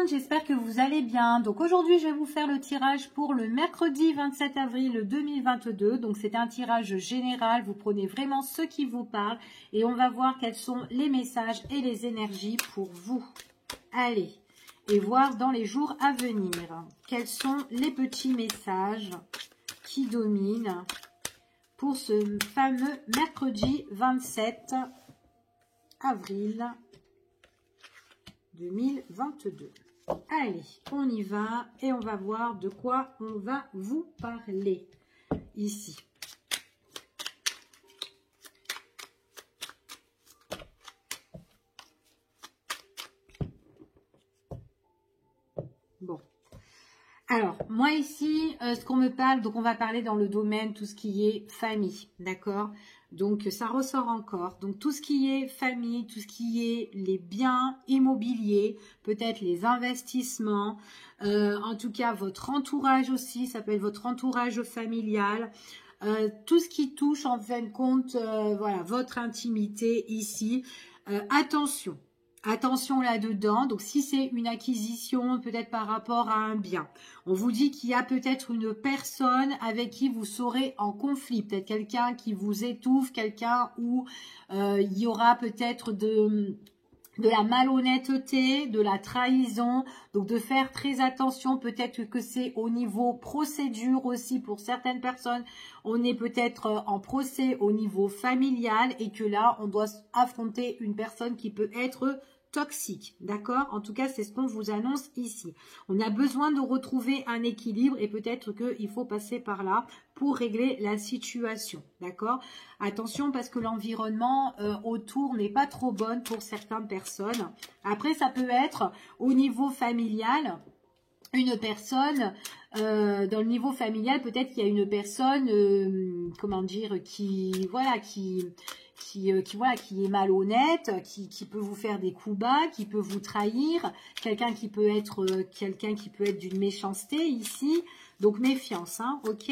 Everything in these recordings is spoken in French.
monde, j'espère que vous allez bien. Donc aujourd'hui, je vais vous faire le tirage pour le mercredi 27 avril 2022. Donc c'est un tirage général, vous prenez vraiment ce qui vous parle et on va voir quels sont les messages et les énergies pour vous. Allez, et voir dans les jours à venir, quels sont les petits messages qui dominent pour ce fameux mercredi 27 avril 2022. Allez, on y va et on va voir de quoi on va vous parler ici. Bon. Alors, moi ici, ce qu'on me parle, donc on va parler dans le domaine tout ce qui est famille, d'accord? Donc, ça ressort encore. Donc, tout ce qui est famille, tout ce qui est les biens immobiliers, peut-être les investissements, en tout cas, votre entourage aussi, ça peut être votre entourage familial, tout ce qui touche, en fin de compte, voilà, votre intimité ici. Attention. Attention là-dedans, donc si c'est une acquisition, peut-être par rapport à un bien, on vous dit qu'il y a peut-être une personne avec qui vous serez en conflit, peut-être quelqu'un qui vous étouffe, quelqu'un où il y aura peut-être de la malhonnêteté, de la trahison, donc de faire très attention, peut-être que c'est au niveau procédure aussi pour certaines personnes, on est peut-être en procès au niveau familial et que là on doit affronter une personne qui peut être toxique, d'accord? En tout cas, c'est ce qu'on vous annonce ici. On a besoin de retrouver un équilibre et peut-être qu'il faut passer par là pour régler la situation, d'accord? Attention parce que l'environnement autour n'est pas trop bon pour certaines personnes. Après, ça peut être au niveau familial, une personne, dans le niveau familial, peut-être qu'il y a une personne, comment dire, qui est malhonnête, qui peut vous faire des coups bas, qui peut vous trahir, quelqu'un qui peut être d'une méchanceté ici, donc méfiance, hein, ok?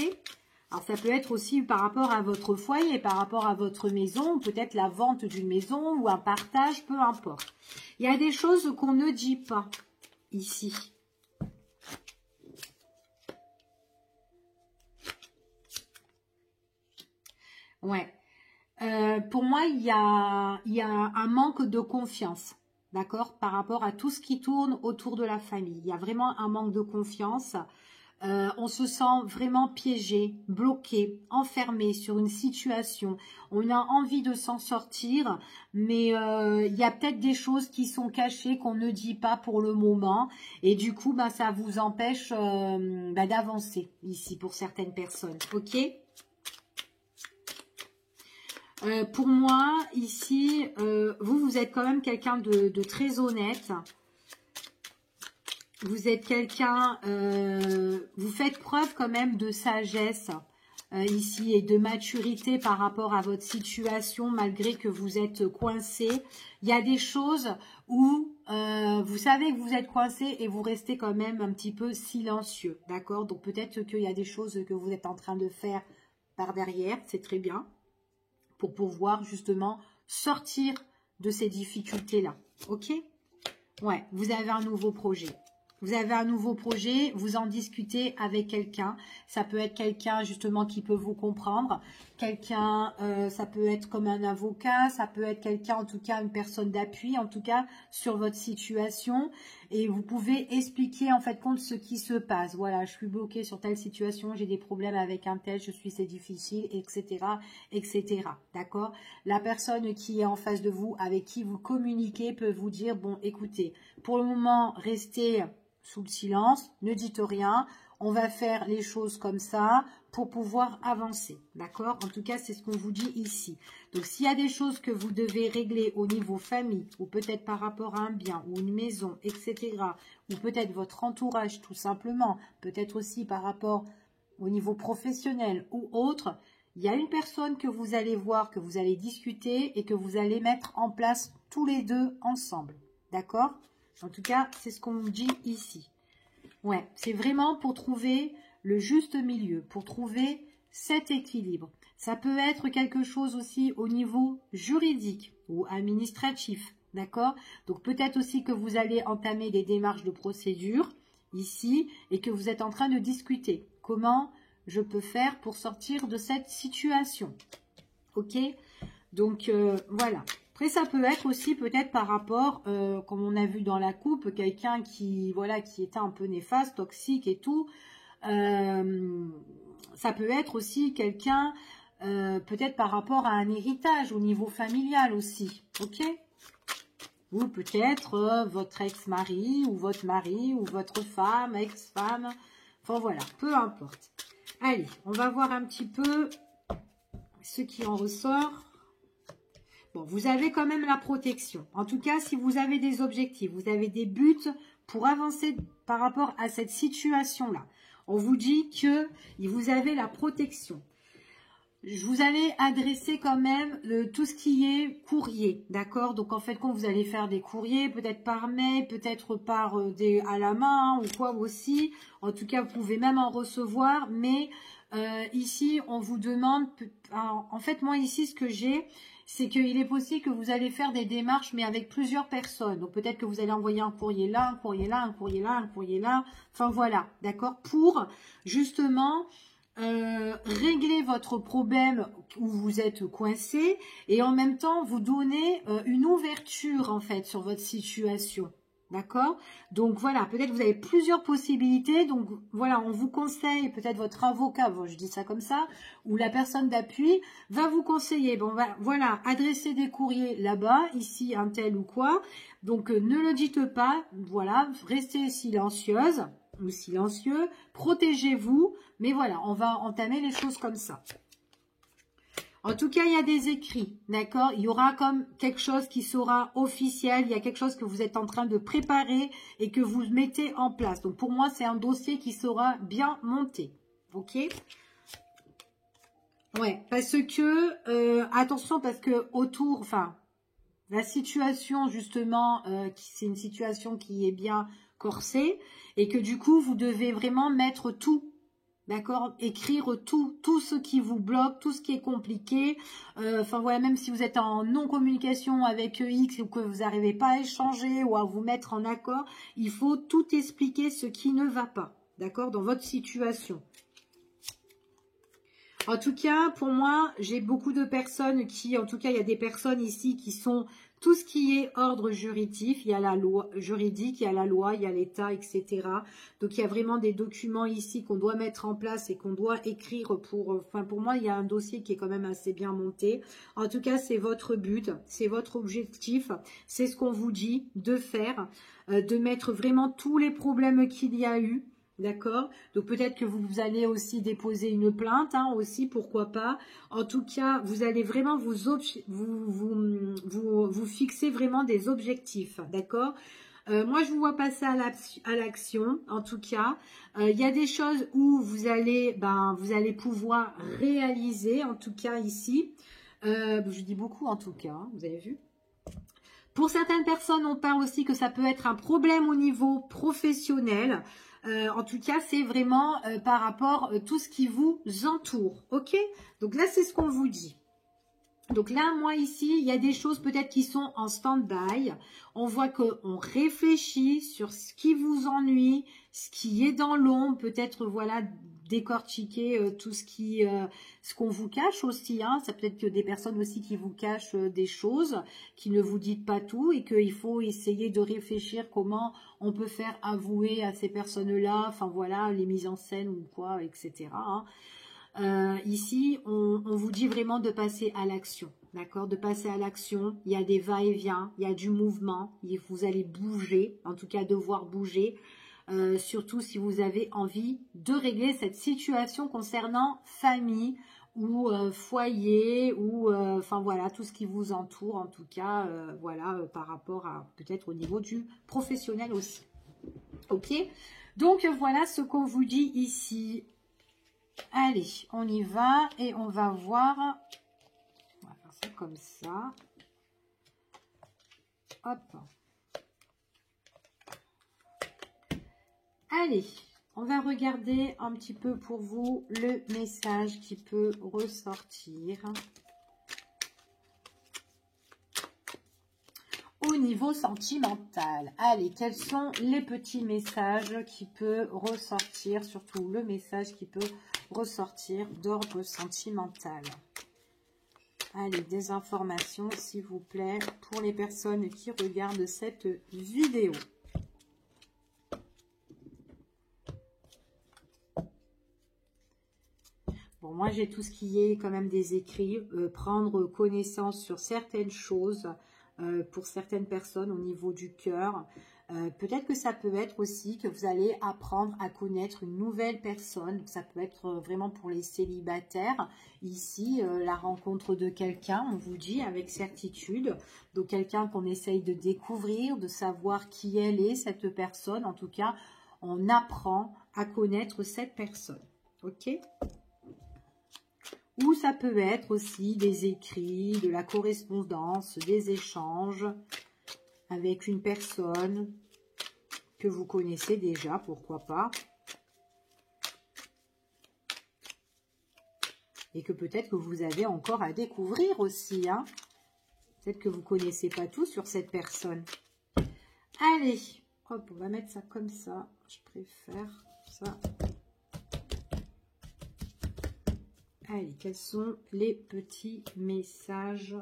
Alors ça peut être aussi par rapport à votre foyer, par rapport à votre maison, peut-être la vente d'une maison ou un partage, peu importe. Il y a des choses qu'on ne dit pas ici. Ouais. Pour moi, il y a un manque de confiance, d'accord, par rapport à tout ce qui tourne autour de la famille. Il y a vraiment un manque de confiance. On se sent vraiment piégé, bloqué, enfermé sur une situation. On a envie de s'en sortir, mais il y a peut-être des choses qui sont cachées, qu'on ne dit pas pour le moment. Et du coup, ça vous empêche d'avancer ici pour certaines personnes, ok ? Pour moi, ici, vous êtes quand même quelqu'un de très honnête. Vous êtes quelqu'un, vous faites preuve quand même de sagesse ici et de maturité par rapport à votre situation, malgré que vous êtes coincé. Il y a des choses où vous savez que vous êtes coincé et vous restez quand même un petit peu silencieux, d'accord? Donc peut-être qu'il y a des choses que vous êtes en train de faire par derrière, c'est très bien, pour pouvoir justement sortir de ces difficultés-là. Ok? Ouais, vous avez un nouveau projet. Vous avez un nouveau projet, vous en discutez avec quelqu'un. Ça peut être quelqu'un justement qui peut vous comprendre. Quelqu'un, ça peut être comme un avocat, ça peut être quelqu'un, en tout cas une personne d'appui, en tout cas sur votre situation. Et vous pouvez expliquer en fait compte ce qui se passe. Voilà, je suis bloquée sur telle situation, j'ai des problèmes avec un tel, c'est difficile, etc., etc. D'accord? La personne qui est en face de vous, avec qui vous communiquez, peut vous dire, bon, écoutez, pour le moment, restez sous le silence, ne dites rien, on va faire les choses comme ça pour pouvoir avancer, d'accord? En tout cas, c'est ce qu'on vous dit ici. Donc, s'il y a des choses que vous devez régler au niveau famille, ou peut-être par rapport à un bien, ou une maison, etc., ou peut-être votre entourage, tout simplement, peut-être aussi par rapport au niveau professionnel ou autre, il y a une personne que vous allez voir, que vous allez discuter et que vous allez mettre en place tous les deux ensemble, d'accord? En tout cas, c'est ce qu'on nous dit ici. Ouais, c'est vraiment pour trouver le juste milieu, pour trouver cet équilibre. Ça peut être quelque chose aussi au niveau juridique ou administratif, d'accord? Donc peut-être aussi que vous allez entamer des démarches de procédure ici et que vous êtes en train de discuter. Comment je peux faire pour sortir de cette situation? Ok? Donc voilà. Après ça peut être aussi peut-être par rapport, comme on a vu dans la coupe, quelqu'un qui voilà qui était un peu néfaste, toxique et tout. Ça peut être aussi quelqu'un peut-être par rapport à un héritage au niveau familial aussi. Ok? Ou peut-être votre ex-mari ou votre femme, ex-femme. Enfin voilà, peu importe. Allez, on va voir un petit peu ce qui en ressort. Bon, vous avez quand même la protection. En tout cas, si vous avez des objectifs, vous avez des buts pour avancer par rapport à cette situation-là. On vous dit que vous avez la protection. Je vous avais adressé quand même tout ce qui est courrier, d'accord? Donc en fait, quand vous allez faire des courriers, peut-être par mail, peut-être par à la main ou quoi aussi. En tout cas, vous pouvez même en recevoir. Mais ici, on vous demande... En fait, moi ici, ce que j'ai, c'est qu'il est possible que vous allez faire des démarches, mais avec plusieurs personnes. Donc peut-être que vous allez envoyer un courrier là, un courrier là, un courrier là, un courrier là. Enfin voilà, d'accord? Pour justement... régler votre problème où vous êtes coincé et en même temps vous donner une ouverture en fait sur votre situation, d'accord? Donc voilà, peut-être vous avez plusieurs possibilités, donc voilà, on vous conseille, peut-être votre avocat, bon, je dis ça comme ça, ou la personne d'appui va vous conseiller, bon voilà, adressez des courriers là-bas, ici un tel ou quoi, donc ne le dites pas, voilà, restez silencieuse ou silencieux, protégez-vous, mais voilà, on va entamer les choses comme ça. En tout cas, il y a des écrits, d'accord? Il y aura comme quelque chose qui sera officiel, il y a quelque chose que vous êtes en train de préparer et que vous mettez en place. Donc pour moi, c'est un dossier qui sera bien monté, ok? Ouais, parce que, attention, parce que autour, enfin, la situation justement, c'est une situation qui est bien corsée et que du coup, vous devez vraiment mettre tout. D'accord? Écrire tout ce qui vous bloque, tout ce qui est compliqué. Enfin voilà, même si vous êtes en non-communication avec X ou que vous n'arrivez pas à échanger ou à vous mettre en accord, il faut tout expliquer ce qui ne va pas. D'accord? Dans votre situation. En tout cas, pour moi, j'ai beaucoup de personnes qui, en tout cas, il y a des personnes ici qui sont tout ce qui est ordre juridique, il y a la loi juridique, il y a la loi, il y a l'État, etc. Donc, il y a vraiment des documents ici qu'on doit mettre en place et qu'on doit écrire pour... Enfin, pour moi, il y a un dossier qui est quand même assez bien monté. En tout cas, c'est votre but, c'est votre objectif, c'est ce qu'on vous dit de faire, de mettre vraiment tous les problèmes qu'il y a eu. D'accord? Donc peut-être que vous allez aussi déposer une plainte, hein, aussi, pourquoi pas. En tout cas, vous allez vraiment vous fixer vraiment des objectifs, d'accord? Moi, je vous vois passer à l'action, en tout cas. Il y a des choses où vous allez pouvoir réaliser, en tout cas ici. Je dis beaucoup, en tout cas, hein, vous avez vu? Pour certaines personnes, on parle aussi que ça peut être un problème au niveau professionnel. En tout cas, c'est vraiment par rapport à tout ce qui vous entoure. Ok? Donc là, c'est ce qu'on vous dit. Donc là, moi ici, il y a des choses peut-être qui sont en stand-by. On voit qu'on réfléchit sur ce qui vous ennuie, ce qui est dans l'ombre. Peut-être, voilà, décortiquer tout ce qu'on vous cache aussi. Hein. Ça peut être que des personnes aussi qui vous cachent des choses, qui ne vous dites pas tout et qu'il faut essayer de réfléchir comment on peut faire avouer à ces personnes-là. Enfin voilà, les mises en scène ou quoi, etc. Hein. Ici, on vous dit vraiment de passer à l'action, d'accord? De passer à l'action. Il y a des va-et-vient, il y a du mouvement. Vous allez bouger, en tout cas devoir bouger. Surtout si vous avez envie de régler cette situation concernant famille ou foyer ou enfin voilà tout ce qui vous entoure en tout cas voilà par rapport à peut-être au niveau du professionnel aussi. Ok, donc voilà ce qu'on vous dit ici. Allez, on y va et on va voir. On va faire ça comme ça. Hop. Allez, on va regarder un petit peu pour vous le message qui peut ressortir. au niveau sentimental. Allez, quels sont les petits messages qui peuvent ressortir, surtout le message qui peut ressortir d'ordre sentimental? Allez, des informations, s'il vous plaît, pour les personnes qui regardent cette vidéo. Bon, moi, j'ai tout ce qui est quand même des écrits, prendre connaissance sur certaines choses, pour certaines personnes au niveau du cœur. Peut-être que ça peut être aussi que vous allez apprendre à connaître une nouvelle personne. Ça peut être vraiment pour les célibataires. Ici, la rencontre de quelqu'un, on vous dit avec certitude. Donc, quelqu'un qu'on essaye de découvrir, de savoir qui elle est, cette personne. En tout cas, on apprend à connaître cette personne. Ok ? Ou ça peut être aussi des écrits, de la correspondance, des échanges avec une personne que vous connaissez déjà, pourquoi pas. Et que peut-être que vous avez encore à découvrir aussi. Hein. Peut-être que vous ne connaissez pas tout sur cette personne. Allez, hop, on va mettre ça comme ça. Je préfère ça. Allez, quels sont les petits messages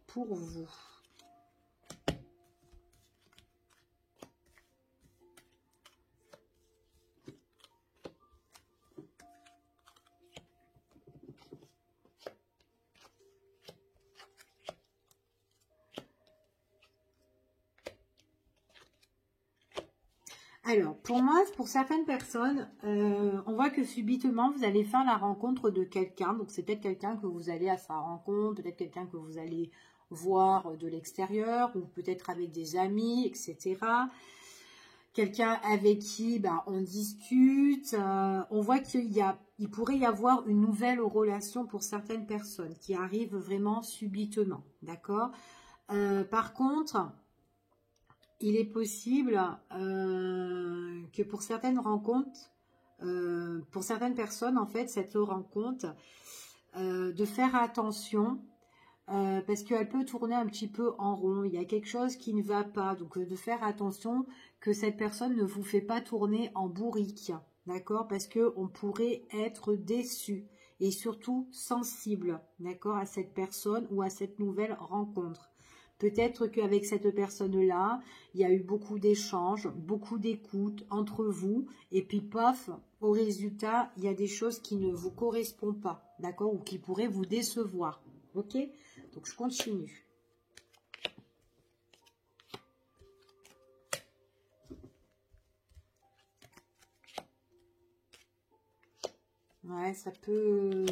pour vous? Alors, pour moi, pour certaines personnes, on voit que subitement, vous allez faire la rencontre de quelqu'un. Donc, c'est peut-être quelqu'un que vous allez à sa rencontre, peut-être quelqu'un que vous allez voir de l'extérieur, ou peut-être avec des amis, etc. Quelqu'un avec qui on discute. On voit il pourrait y avoir une nouvelle relation pour certaines personnes qui arrivent vraiment subitement. D'accord ? Par contre... il est possible que pour certaines rencontres, pour certaines personnes, en fait, cette rencontre, de faire attention, parce qu'elle peut tourner un petit peu en rond. Il y a quelque chose qui ne va pas. Donc, de faire attention que cette personne ne vous fait pas tourner en bourrique. D'accord? Parce qu'on pourrait être déçu et surtout sensible, d'accord, à cette personne ou à cette nouvelle rencontre. Peut-être qu'avec cette personne-là, il y a eu beaucoup d'échanges, beaucoup d'écoute entre vous. Et puis, paf, au résultat, il y a des choses qui ne vous correspondent pas, d'accord, ou qui pourraient vous décevoir. Ok? Donc, je continue. Ouais, ça peut...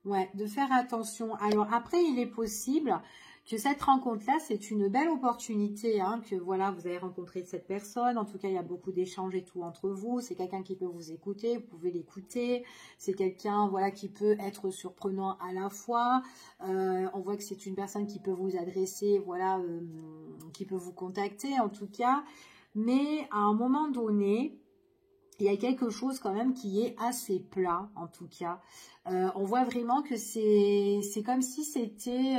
Ouais, de faire attention. Alors, après, il est possible... que cette rencontre-là, c'est une belle opportunité, hein, que voilà, vous avez rencontré cette personne. En tout cas, il y a beaucoup d'échanges et tout entre vous. C'est quelqu'un qui peut vous écouter, vous pouvez l'écouter. C'est quelqu'un, voilà, qui peut être surprenant à la fois. On voit que c'est une personne qui peut vous adresser, voilà, qui peut vous contacter en tout cas. Mais à un moment donné, il y a quelque chose quand même qui est assez plat, en tout cas. On voit vraiment que c'est comme si c'était,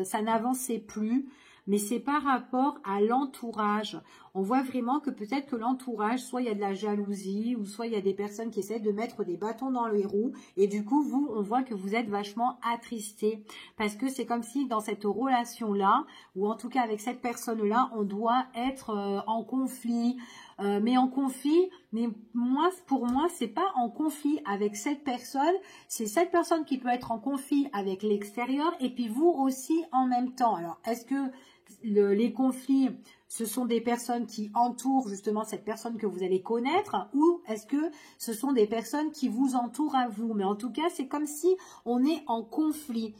ça n'avançait plus, mais c'est par rapport à l'entourage. On voit vraiment que peut-être que l'entourage, soit il y a de la jalousie, ou soit il y a des personnes qui essaient de mettre des bâtons dans les roues, et du coup, vous, on voit que vous êtes vachement attristé, parce que c'est comme si dans cette relation-là, ou en tout cas avec cette personne-là, on doit être en conflit, mais en conflit, mais moi, pour moi, c'est pas en conflit avec cette personne, c'est cette personne qui peut être en conflit avec l'extérieur et puis vous aussi en même temps. Alors, est-ce que les conflits, ce sont des personnes qui entourent justement cette personne que vous allez connaître ou est-ce que ce sont des personnes qui vous entourent à vous? Mais en tout cas, c'est comme si on est en conflit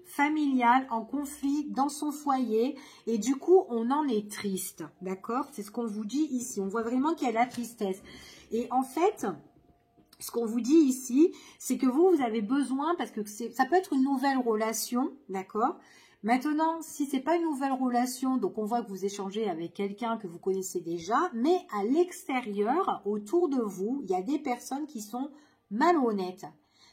familial, en conflit dans son foyer et du coup, on en est triste, d'accord? C'est ce qu'on vous dit ici. On voit vraiment qu'il y a de la tristesse. Et en fait... ce qu'on vous dit ici, c'est que vous avez besoin, parce que ça peut être une nouvelle relation, d'accord? Maintenant, si c'est pas une nouvelle relation, donc on voit que vous échangez avec quelqu'un que vous connaissez déjà, mais à l'extérieur, autour de vous, il y a des personnes qui sont malhonnêtes.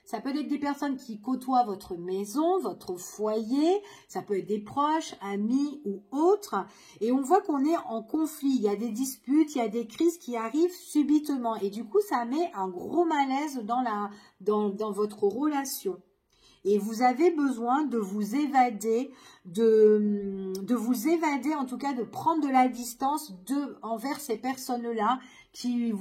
Ça peut être des personnes qui côtoient votre maison, votre foyer. Ça peut être des proches, amis ou autres. Et on voit qu'on est en conflit. Il y a des disputes, il y a des crises qui arrivent subitement. Et du coup, ça met un gros malaise dans votre relation. Et vous avez besoin de vous évader, en tout cas de prendre de la distance envers ces personnes-là qui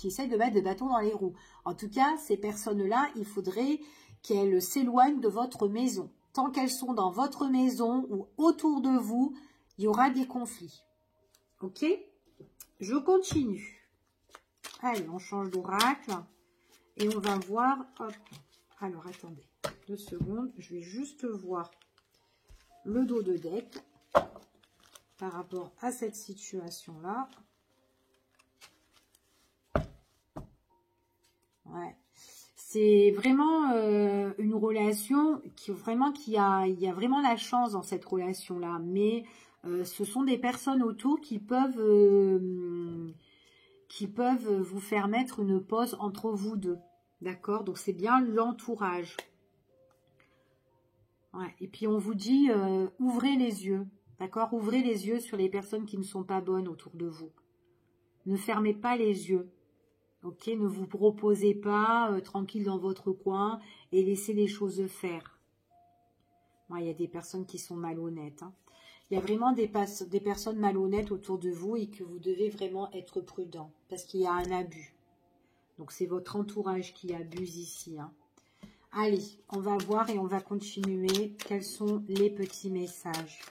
essaient de mettre des bâtons dans les roues. En tout cas, ces personnes-là, il faudrait qu'elles s'éloignent de votre maison. Tant qu'elles sont dans votre maison ou autour de vous, il y aura des conflits. Ok? Je continue. Allez, on change d'oracle et on va voir... Hop. Alors, attendez 2 secondes. Je vais juste voir le dos de deck par rapport à cette situation-là. Ouais. C'est vraiment une relation il y a vraiment la chance dans cette relation-là. Mais ce sont des personnes autour qui peuvent vous faire mettre une pause entre vous deux. D'accord? Donc, c'est bien l'entourage. Ouais. Et puis, on vous dit, ouvrez les yeux. D'accord? Ouvrez les yeux sur les personnes qui ne sont pas bonnes autour de vous. Ne fermez pas les yeux. Ok? Ne vous reposez pas tranquille dans votre coin et laissez les choses faire. Ouais, il y a des personnes qui sont malhonnêtes. Hein. Il y a vraiment des personnes malhonnêtes autour de vous et que vous devez vraiment être prudent parce qu'il y a un abus. Donc, c'est votre entourage qui abuse ici. Hein. Allez, on va voir et on va continuer. Quels sont les petits messages?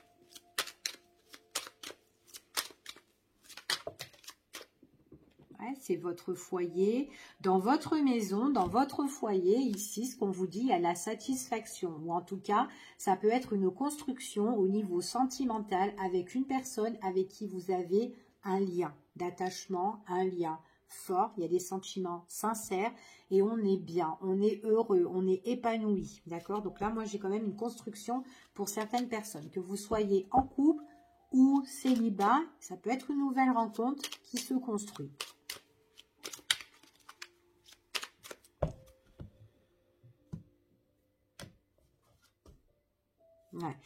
Ouais, c'est votre foyer. Dans votre maison, dans votre foyer, ici, ce qu'on vous dit, il y a la satisfaction. Ou en tout cas, ça peut être une construction au niveau sentimental avec une personne avec qui vous avez un lien d'attachement, un lien fort, il y a des sentiments sincères et on est bien, on est heureux, on est épanoui, d'accord? Donc là, moi, j'ai quand même une construction pour certaines personnes, que vous soyez en couple ou célibat, ça peut être une nouvelle rencontre qui se construit. Ouais.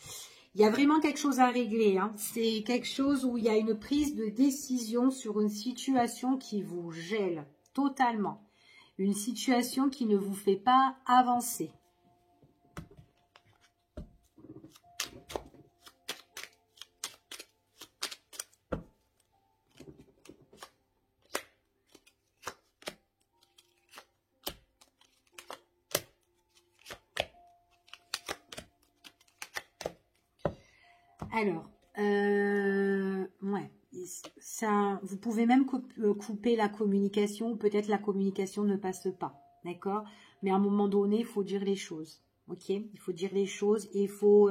Il y a vraiment quelque chose à régler. Hein. C'est quelque chose où il y a une prise de décision sur une situation qui vous gèle totalement. Une situation qui ne vous fait pas avancer. Alors, ouais, ça, vous pouvez même couper la communication, peut-être la communication ne passe pas, d'accord? Mais à un moment donné, il faut dire les choses, ok? Il faut dire les choses et il faut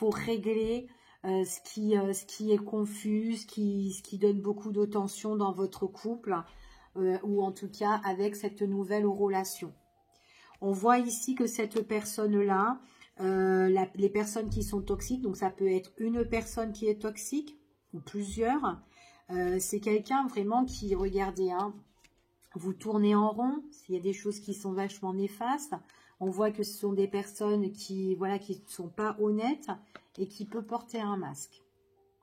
régler ce qui est confus, ce qui donne beaucoup de tension dans votre couple, ou en tout cas avec cette nouvelle relation. On voit ici que cette personne-là, les personnes qui sont toxiques, donc ça peut être une personne qui est toxique ou plusieurs. C'est quelqu'un vraiment qui, regardez, hein, vous tournez en rond. S'il y a des choses qui sont vachement néfastes, on voit que ce sont des personnes qui, voilà, qui ne sont pas honnêtes et qui peuvent porter un masque.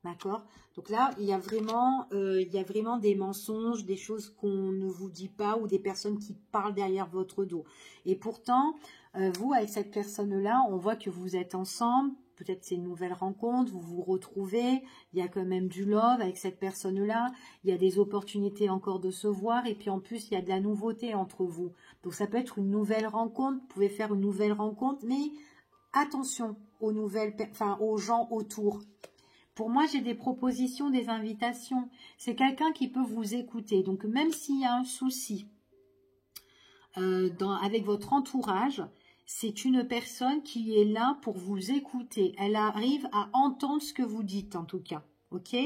D'accord? Donc là, il y a vraiment des mensonges, des choses qu'on ne vous dit pas ou des personnes qui parlent derrière votre dos. Et pourtant, vous, avec cette personne-là, on voit que vous êtes ensemble. Peut-être c'est une nouvelle rencontre, vous vous retrouvez. Il y a quand même du love avec cette personne-là. Il y a des opportunités encore de se voir. Et puis en plus, il y a de la nouveauté entre vous. Donc ça peut être une nouvelle rencontre. Vous pouvez faire une nouvelle rencontre. Mais attention aux gens autour. Pour moi, j'ai des propositions, des invitations. C'est quelqu'un qui peut vous écouter. Donc, même s'il y a un souci avec votre entourage, c'est une personne qui est là pour vous écouter. Elle arrive à entendre ce que vous dites, en tout cas. Ok?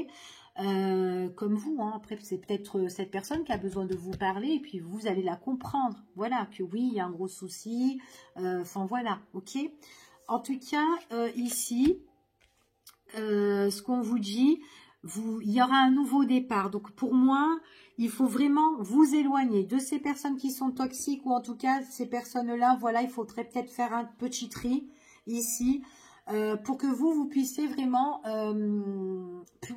Comme vous, hein. Après, c'est peut-être cette personne qui a besoin de vous parler et puis vous allez la comprendre. Voilà, que oui, il y a un gros souci. Enfin, voilà, ok? En tout cas, ici... ce qu'on vous dit, il y aura un nouveau départ. Donc pour moi, il faut vraiment vous éloigner de ces personnes qui sont toxiques, ou en tout cas ces personnes-là, voilà, il faudrait peut-être faire un petit tri ici. Pour que vous puissiez vraiment,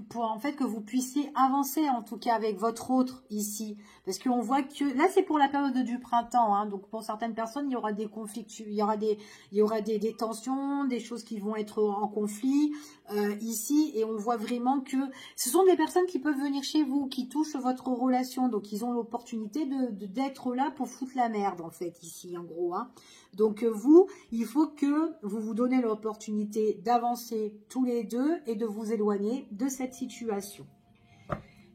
pour en fait que vous puissiez avancer en tout cas avec votre autre ici, parce qu'on voit que là c'est pour la période du printemps, hein, donc pour certaines personnes il y aura des conflits, il y aura des tensions, des choses qui vont être en conflit ici, et on voit vraiment que ce sont des personnes qui peuvent venir chez vous, qui touchent votre relation, donc ils ont l'opportunité d'être là pour foutre la merde en fait ici en gros, hein. Donc vous, il faut que vous vous donnez l'opportunité d'avancer tous les deux et de vous éloigner de cette situation.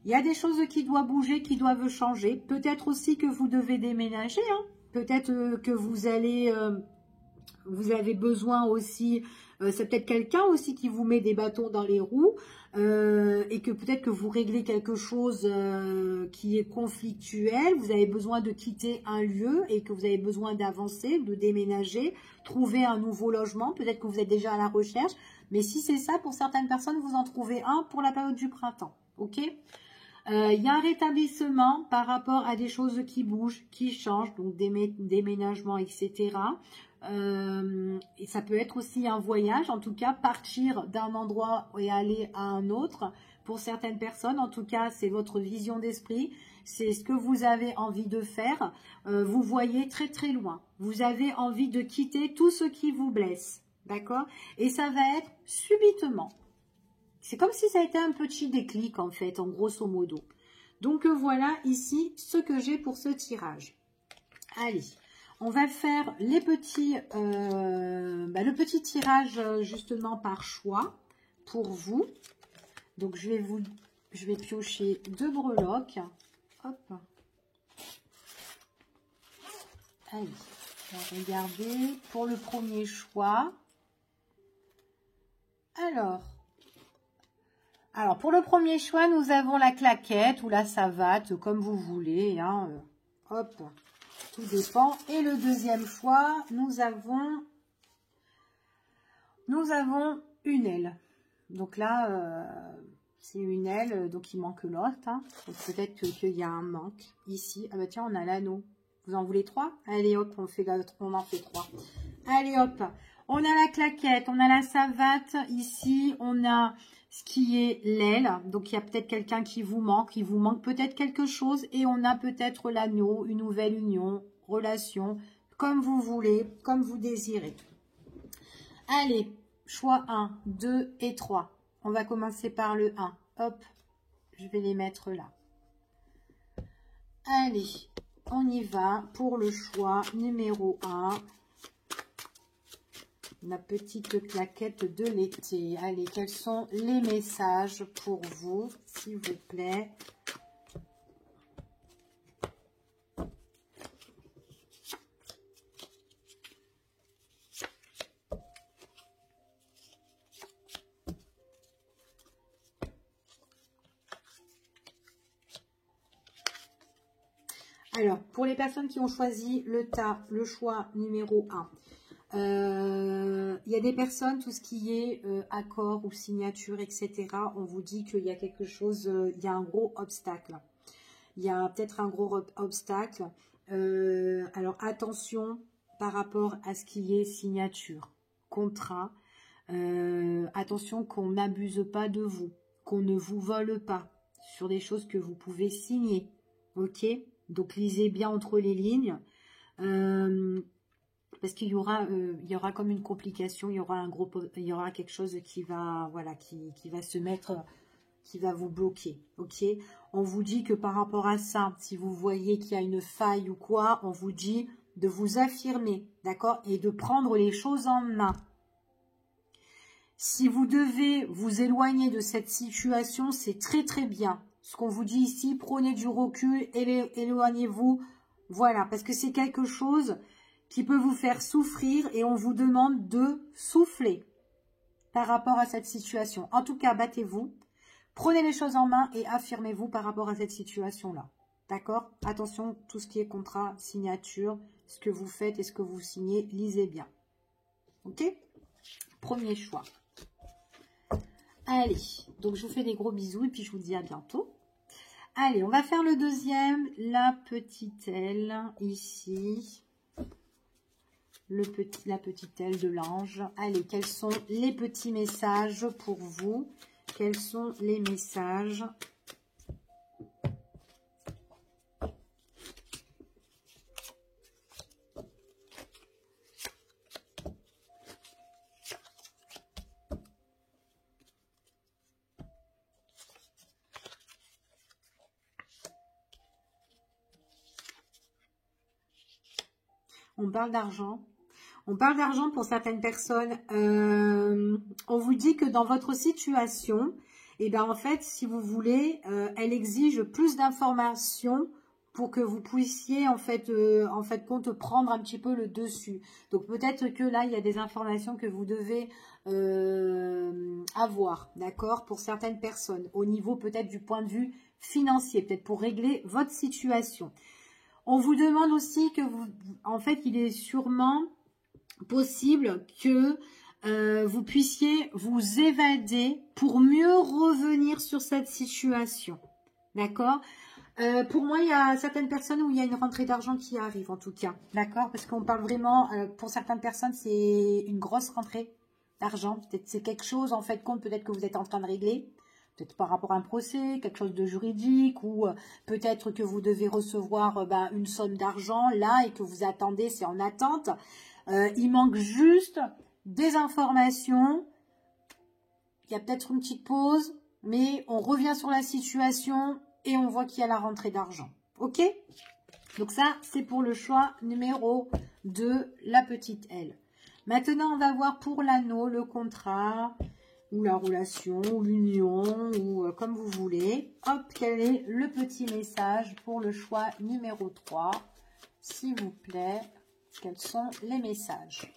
Il y a des choses qui doivent bouger, qui doivent changer. Peut-être aussi que vous devez déménager, hein. Peut-être que vous allez... vous avez besoin aussi, c'est peut-être quelqu'un aussi qui vous met des bâtons dans les roues, et que peut-être que vous réglez quelque chose qui est conflictuel, vous avez besoin de quitter un lieu et que vous avez besoin d'avancer, de déménager, trouver un nouveau logement, peut-être que vous êtes déjà à la recherche, mais si c'est ça, pour certaines personnes, vous en trouvez un pour la période du printemps, ok ? Il y a un rétablissement par rapport à des choses qui bougent, qui changent, donc déménagement, etc. Et ça peut être aussi un voyage, en tout cas partir d'un endroit et aller à un autre. Pour certaines personnes, en tout cas, c'est votre vision d'esprit, c'est ce que vous avez envie de faire. Vous voyez très très loin. Vous avez envie de quitter tout ce qui vous blesse, d'accord? Et ça va être subitement. C'est comme si ça a été un petit déclic en fait, en grosso modo. Donc voilà ici ce que j'ai pour ce tirage. Allez, on va faire les petits, le petit tirage justement par choix pour vous. Donc je vais piocher 2 breloques. Hop. Allez, on va regarder pour le premier choix. Alors, pour le premier choix, nous avons la claquette ou la savate, comme vous voulez. Hein. Hop, tout dépend. Et le deuxième choix, nous avons une aile. Donc là, c'est une aile, donc il manque l'autre. Hein. Peut-être qu'il y a un manque ici. Ah bah tiens, on a l'anneau. Vous en voulez 3? Allez hop, on en fait 3. Allez hop, on a la claquette, on a la savate. Ici, on a ce qui est l'aile. Donc, il y a peut-être quelqu'un qui vous manque. Il vous manque peut-être quelque chose. Et on a peut-être l'anneau, une nouvelle union, relation, comme vous voulez, comme vous désirez. Allez, choix 1, 2 et 3. On va commencer par le 1. Hop, je vais les mettre là. Allez, on y va pour le choix numéro 1. Ma petite claquette de l'été. Allez, quels sont les messages pour vous, s'il vous plaît? Alors, pour les personnes qui ont choisi le choix numéro 1, il y a des personnes, tout ce qui est accord ou signature, etc. On vous dit qu'il y a quelque chose, il y a un gros obstacle. Il y a peut-être un gros obstacle. Alors attention par rapport à ce qui est signature, contrat. Attention qu'on n'abuse pas de vous, qu'on ne vous vole pas sur des choses que vous pouvez signer. Ok? Donc lisez bien entre les lignes. Parce qu'il y aura comme une complication, il y aura quelque chose qui va, voilà, qui va se mettre, qui va vous bloquer, ok? On vous dit que par rapport à ça, si vous voyez qu'il y a une faille ou quoi, on vous dit de vous affirmer, d'accord? Et de prendre les choses en main. Si vous devez vous éloigner de cette situation, c'est très très bien. Ce qu'on vous dit ici, prenez du recul, éloignez-vous, voilà, parce que c'est quelque chose qui peut vous faire souffrir et on vous demande de souffler par rapport à cette situation. En tout cas, battez-vous, prenez les choses en main et affirmez-vous par rapport à cette situation-là. D'accord? Attention, tout ce qui est contrat, signature, ce que vous faites et ce que vous signez, lisez bien. Ok? Premier choix. Allez, donc je vous fais des gros bisous et puis je vous dis à bientôt. Allez, on va faire le deuxième, la petite aile, ici. La petite aile de l'ange. Allez, quels sont les petits messages pour vous? Quels sont les messages? On parle d'argent. On parle d'argent pour certaines personnes. On vous dit que dans votre situation, et bien en fait, si vous voulez, elle exige plus d'informations pour que vous puissiez en fait compte prendre un petit peu le dessus. Donc peut-être que là, il y a des informations que vous devez avoir, d'accord, pour certaines personnes, au niveau peut-être du point de vue financier, peut-être pour régler votre situation. On vous demande aussi que vous, en fait, il est sûrement possible que vous puissiez vous évader pour mieux revenir sur cette situation. D'accord? Pour moi, il y a certaines personnes où il y a une rentrée d'argent qui arrive, en tout cas. D'accord? Parce qu'on parle vraiment, pour certaines personnes, c'est une grosse rentrée d'argent. Peut-être c'est quelque chose, en fait, compte peut-être que vous êtes en train de régler. Peut-être par rapport à un procès, quelque chose de juridique, ou peut-être que vous devez recevoir une somme d'argent là et que vous attendez, c'est en attente. Il manque juste des informations. Il y a peut-être une petite pause, mais on revient sur la situation et on voit qu'il y a la rentrée d'argent. Ok? Donc ça, c'est pour le choix numéro 2, la petite L. Maintenant, on va voir pour l'anneau, le contrat, ou la relation, ou l'union, ou comme vous voulez. Hop, quel est le petit message pour le choix numéro 3? S'il vous plaît, quels sont les messages?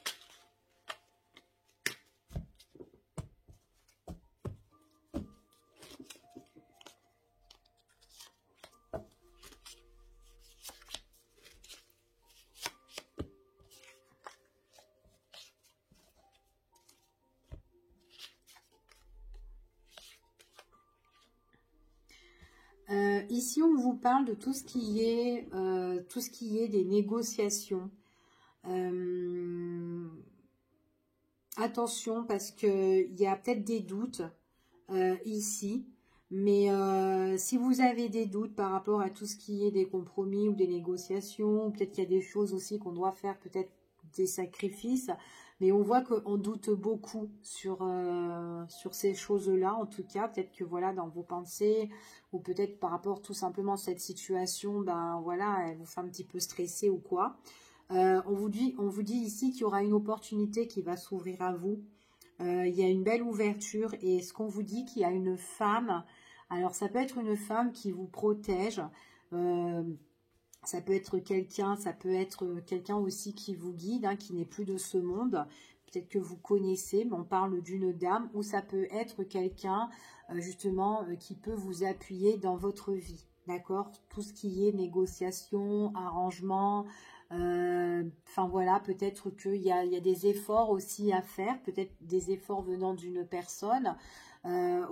Ici, on vous parle de tout ce qui est, des négociations. Attention, parce qu'il y a peut-être des doutes ici. Mais si vous avez des doutes par rapport à tout ce qui est des compromis ou des négociations, peut-être qu'il y a des choses aussi qu'on doit faire, peut-être des sacrifices. Mais on voit qu'on doute beaucoup sur ces choses-là, en tout cas. Peut-être que voilà, dans vos pensées, ou peut-être par rapport tout simplement à cette situation, ben voilà, elle vous fait un petit peu stresser ou quoi. On vous dit ici qu'il y aura une opportunité qui va s'ouvrir à vous. Il y a une belle ouverture et ce qu'on vous dit qu'il y a une femme. Alors ça peut être une femme qui vous protège. Ça peut être quelqu'un aussi qui vous guide, hein, qui n'est plus de ce monde. Peut-être que vous connaissez, mais on parle d'une dame, ou ça peut être quelqu'un justement qui peut vous appuyer dans votre vie. D'accord? Tout ce qui est négociation, arrangement, enfin voilà, peut-être qu'il y a des efforts aussi à faire, peut-être des efforts venant d'une personne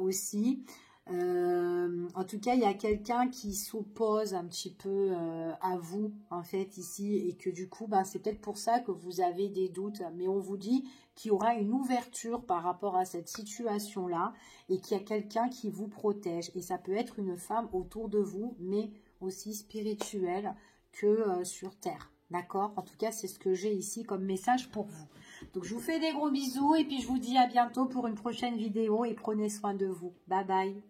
aussi. En tout cas, il y a quelqu'un qui s'oppose un petit peu à vous, en fait, ici, et que du coup, ben, c'est peut-être pour ça que vous avez des doutes, mais on vous dit qu'il y aura une ouverture par rapport à cette situation-là, et qu'il y a quelqu'un qui vous protège, et ça peut être une femme autour de vous, mais aussi spirituelle que sur Terre, d'accord? En tout cas, c'est ce que j'ai ici comme message pour vous. Donc, je vous fais des gros bisous, et puis je vous dis à bientôt pour une prochaine vidéo, et prenez soin de vous. Bye bye!